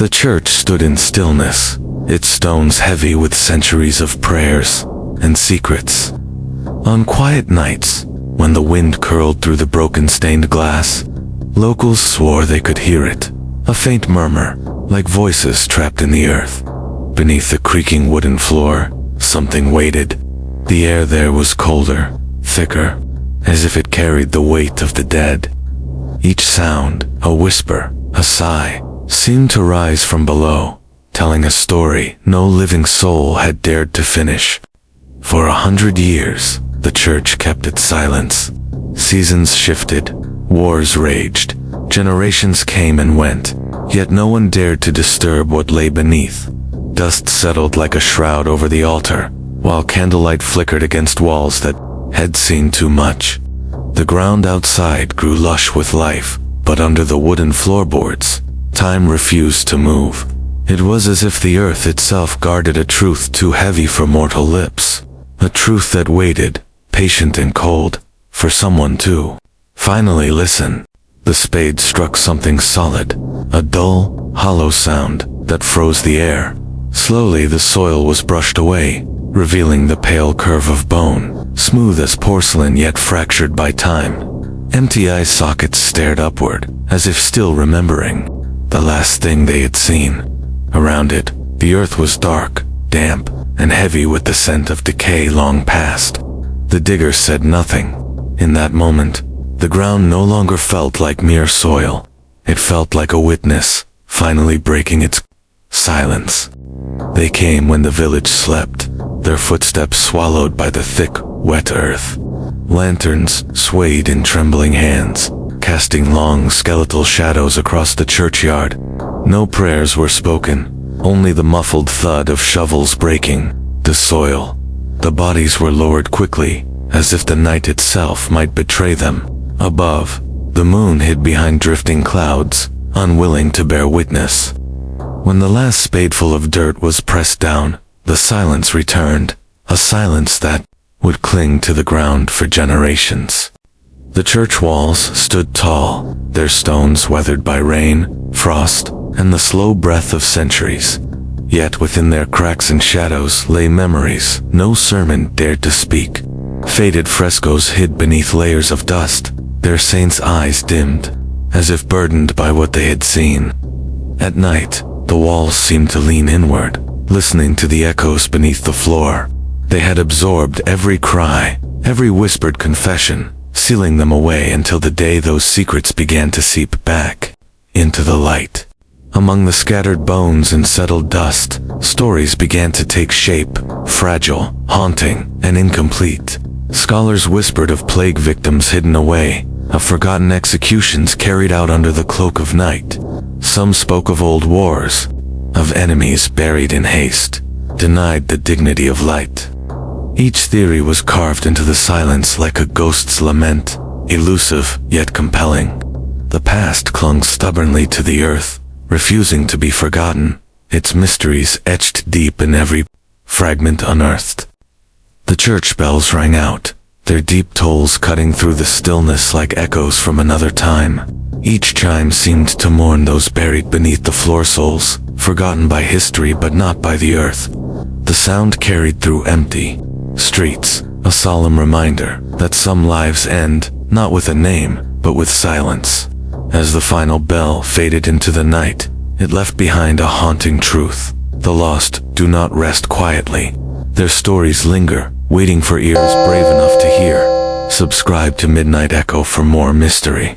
The church stood in stillness, its stones heavy with centuries of prayers and secrets. On quiet nights, when the wind curled through the broken stained glass, locals swore they could hear it, a faint murmur, like voices trapped in the earth. Beneath the creaking wooden floor, something waited. The air there was colder, thicker, as if it carried the weight of the dead. Each sound, a whisper, a sigh, seemed to rise from below, telling a story no living soul had dared to finish. For 100 years, the church kept its silence. Seasons shifted, wars raged, generations came and went, yet no one dared to disturb what lay beneath. Dust settled like a shroud over the altar, while candlelight flickered against walls that had seen too much. The ground outside grew lush with life, but under the wooden floorboards, time refused to move. It was as if the earth itself guarded a truth too heavy for mortal lips, a truth that waited, patient and cold, for someone to finally listen. The spade struck something solid, a dull, hollow sound that froze the air. Slowly the soil was brushed away, revealing the pale curve of bone, smooth as porcelain yet fractured by time. Empty eye sockets stared upward, as if still remembering the last thing they had seen. Around it, the earth was dark, damp, and heavy with the scent of decay long past. The digger said nothing. In that moment, the ground no longer felt like mere soil. It felt like a witness, finally breaking its silence. They came when the village slept, their footsteps swallowed by the thick, wet earth. Lanterns swayed in trembling hands, casting long skeletal shadows across the churchyard. No prayers were spoken, only the muffled thud of shovels breaking the soil. The bodies were lowered quickly, as if the night itself might betray them. Above, the moon hid behind drifting clouds, unwilling to bear witness. When the last spadeful of dirt was pressed down, the silence returned, a silence that would cling to the ground for generations. The church walls stood tall, their stones weathered by rain, frost, and the slow breath of centuries. Yet within their cracks and shadows lay memories no sermon dared to speak. Faded frescoes hid beneath layers of dust, their saints' eyes dimmed, as if burdened by what they had seen. At night, the walls seemed to lean inward, listening to the echoes beneath the floor. They had absorbed every cry, every whispered confession, sealing them away until the day those secrets began to seep back into the light. Among the scattered bones and settled dust, stories began to take shape, fragile, haunting, and incomplete. Scholars whispered of plague victims hidden away, of forgotten executions carried out under the cloak of night. Some spoke of old wars, of enemies buried in haste, denied the dignity of light. Each theory was carved into the silence like a ghost's lament, elusive yet compelling. The past clung stubbornly to the earth, refusing to be forgotten, its mysteries etched deep in every fragment unearthed. The church bells rang out, their deep tolls cutting through the stillness like echoes from another time. Each chime seemed to mourn those buried beneath the floor souls, forgotten by history but not by the earth. The sound carried through empty streets, a solemn reminder that some lives end, not with a name, but with silence. As the final bell faded into the night, it left behind a haunting truth. The lost do not rest quietly. Their stories linger, waiting for ears brave enough to hear. Subscribe to Midnight Echo for more mystery.